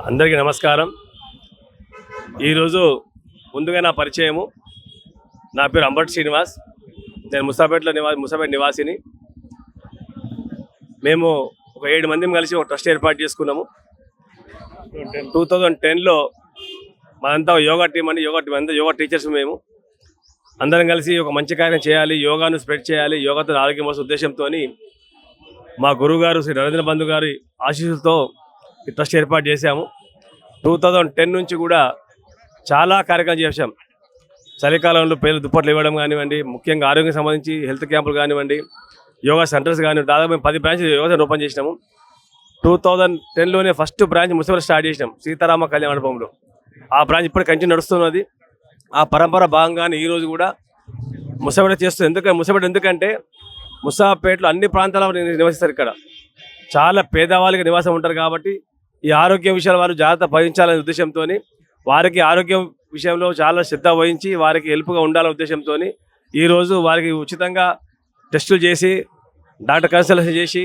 అందరికీ నమస్కారం. ఈరోజు ముందుగా నా పరిచయము. నా పేరు అంబటి శ్రీనివాస్. నేను ముసాపేట నివాసిని. మేము ఒక 7 మంది కలిసి ఒక ట్రస్ట్ ఏర్పాటు చేసుకున్నాము. 2010లో మనంతా యోగా టీం అండి. యోగా టీచర్స్ మేము అందరం కలిసి ఒక మంచి కార్యం చేయాలి, యోగాను స్ప్రెడ్ చేయాలి, యోగాతో ఆరోగ్యం వస్తే ఉద్దేశంతో మా గురువు గారు శ్రీ నరేంద్ర బంధు గారి ఆశీస్సులతో ఈ ట్రస్ట్ ఏర్పాటు చేశాము. 2010 నుంచి కూడా చాలా కార్యక్రమాలు చేశాం. చలికాలంలో పేరు దుప్పట్లు ఇవ్వడం కానివ్వండి, ముఖ్యంగా ఆరోగ్యం సంబంధించి హెల్త్ క్యాంపులు కానివ్వండి, యోగా సెంటర్స్ కానివ్వండి, దాదాపు మేము 10 బ్రాంచ్ యోగా సెంటర్ ఓపెన్ చేసినాము. 2010లోనే ఫస్ట్ బ్రాంచ్ ముసాపేట స్టార్ట్ చేసినాం, సీతారామ కళ్యాణ మండపంలో. ఆ బ్రాంచ్ ఇప్పుడు కంటిన్యూ నడుస్తున్నది. ఆ పరంపర భాగంగానే ఈరోజు కూడా ముసాపేట చేస్తుంది. ఎందుకంటే ముసాపేటలో అన్ని ప్రాంతాల నివసిస్తారు. ఇక్కడ చాలా పేదవాళ్ళకి నివాసం ఉంటారు కాబట్టి ఈ ఆరోగ్య విషయాలు వారు జాగ్రత్త వహించాలనే ఉద్దేశంతో, వారికి ఆరోగ్యం విషయంలో చాలా శ్రద్ధ వహించి వారికి హెల్ప్గా ఉండాలనే ఉద్దేశంతో ఈరోజు వారికి ఉచితంగా టెస్టులు చేసి డాక్టర్ కన్సల్టేషన్ చేసి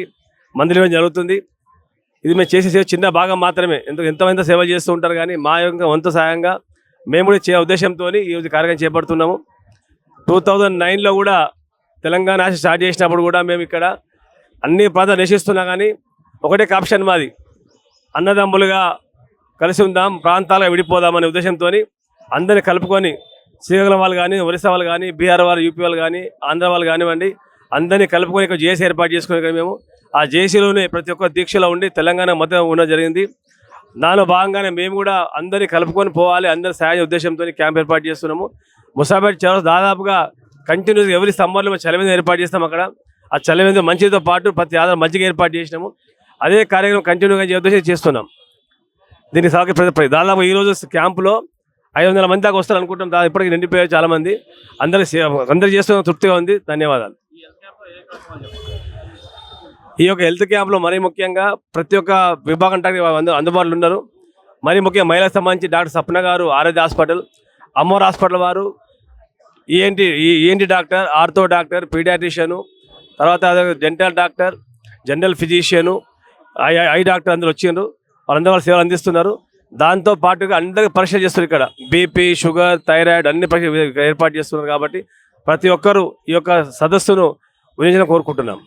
మందులు ఇవ్వడం జరుగుతుంది. ఇది మేము చేసే సేవ చిన్న భాగం మాత్రమే. ఎంతమంది సేవ చేస్తూ ఉంటారు, కానీ మా యొక్క వంతు సాయంగా మేము కూడా చేయ ఉద్దేశంతో ఈరోజు కార్యక్రమం చేపడుతున్నాము. 2009లో కూడా తెలంగాణ స్టార్ట్ చేసినప్పుడు కూడా మేము ఇక్కడ అన్ని ప్రాంతాలు నివసిస్తున్నాం, కానీ ఒకటే ఆప్షన్ మాది, అన్నదమ్ములుగా కలిసి ఉందాం, ప్రాంతాలుగా విడిపోదామనే ఉద్దేశంతో అందరిని కలుపుకొని శ్రీకాకుళం వాళ్ళు కానీ, ఒరిస్సా వాళ్ళు కానీ, బీహార్ వాళ్ళు, యూపీ వాళ్ళు కానీ, ఆంధ్ర వాళ్ళు కానివ్వండి, అందరినీ కలుపుకొని ఇక్కడ జేసీ ఏర్పాటు చేసుకుని మేము ఆ జేసీలోనే ప్రతి ఒక్క దీక్షలో ఉండి తెలంగాణ మొత్తం ఉండడం జరిగింది. దానిలో భాగంగానే మేము కూడా అందరినీ కలుపుకొని పోవాలి, అందరి సహాయ ఉద్దేశంతో క్యాంప్ ఏర్పాటు చేస్తున్నాము. ముసాపేట చౌరస్తా దాదాపుగా కంటిన్యూస్గా ఎవరి సమ్మర్లో మేము చలివేంద్రం ఏర్పాటు చేస్తాం. అక్కడ ఆ చలివేంద్రం మంచితో పాటు ప్రతి ఆధారం మజ్జిగ ఏర్పాటు చేసినాము. అదే కార్యక్రమం కంటిన్యూగా చేస్తున్నాం. దీనికి దాదాపు ఈరోజు క్యాంపులో 500 మంది దాకా వస్తారు అనుకుంటాం. ఇప్పటికీ నిండిపోయారు చాలామంది. అందరూ చేస్తున్న తృప్తిగా ఉంది. ధన్యవాదాలు. ఈ యొక్క హెల్త్ క్యాంప్లో మరీ ముఖ్యంగా ప్రతి ఒక్క విభాగం అందుబాటులో ఉన్నారు. మరీ ముఖ్యంగా మహిళలకు సంబంధించి డాక్టర్ సప్న గారు ఆరోగ్య హాస్పిటల్, అమ్మోర్ హాస్పిటల్ వారు, ENT doctor, ortho doctor, paediatrician, తర్వాత dental doctor, general physician, eye doctor అందరూ వచ్చిండ్రు. వాళ్ళందరూ వాళ్ళ సేవలు అందిస్తున్నారు. దాంతో పాటుగా అందరికీ పరీక్ష చేస్తున్నారు. ఇక్కడ బీపీ, షుగర్, థైరాయిడ్ అన్ని పరీక్ష ఏర్పాటు చేస్తున్నారు. కాబట్టి ప్రతి ఒక్కరూ ఈ యొక్క సదస్సును వినియోగించాలని కోరుకుంటున్నాం.